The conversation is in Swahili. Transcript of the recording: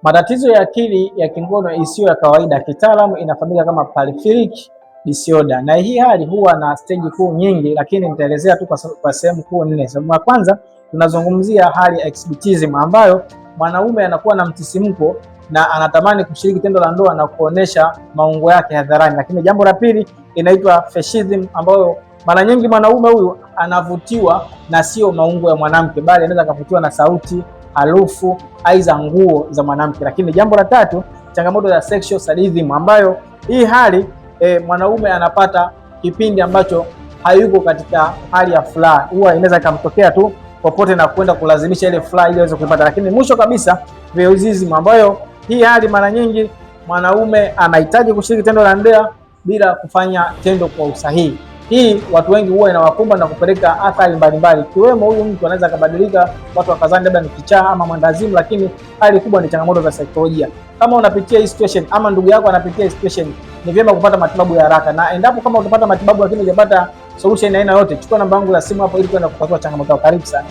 Matatizo ya akili ya kingono isiyo ya kawaida kitaalamu inafahamika kama paraphilic disorder, na hii hali huwa na stage kuu nyingi, lakini nitaelezea tu kwa sehemu kuu nne. Sababu ya kwanza tunazungumzia hali ya exhibitism, ambayo mwanaume anakuwa na msisimko na anatamani kushiriki tendo la ndoa na kuonesha maungo yake hadharani. Lakini jambo la pili inaitwa fetishism, ambayo mara nyingi mwanaume huyu anavutiwa na sio maungo ya mwanamke, bali anaweza kuvutiwa na sauti, harufu, aidha nguo za mwanamke. Lakini jambo la tatu, changamoto ya sexual sadism, ambayo hii hali mwanaume anapata kipindi ambacho hayuko katika hali ya furaha, huwa inaweza kumtokea tu popote na kwenda kulazimisha ile furaha ili aweze kuipata. Lakini mwisho kabisa voyeurism, ambayo hii hali mara nyingi mwanaume anahitaji kushiriki tendo la ndoa bila kufanya tendo kwa usahihi. Hii watu wengi huwa inawakumba na kupeleka athari mbalimbali, ikiwemo huyu mtu anaweza kubadilika, watu wakazani labda ni kichaa ama mwandazimu, lakini hali kubwa ni changamoto za saikolojia. Kama unapitia hii situation ama ndugu yako anapitia hii situation, ni vyema kupata matibabu ya haraka, na endapo kama utapata matibabu lakini hujapata solution aina yote, chukua namba yangu ya simu hapo ili kwenda kutatua changamoto yako. Karibu sana.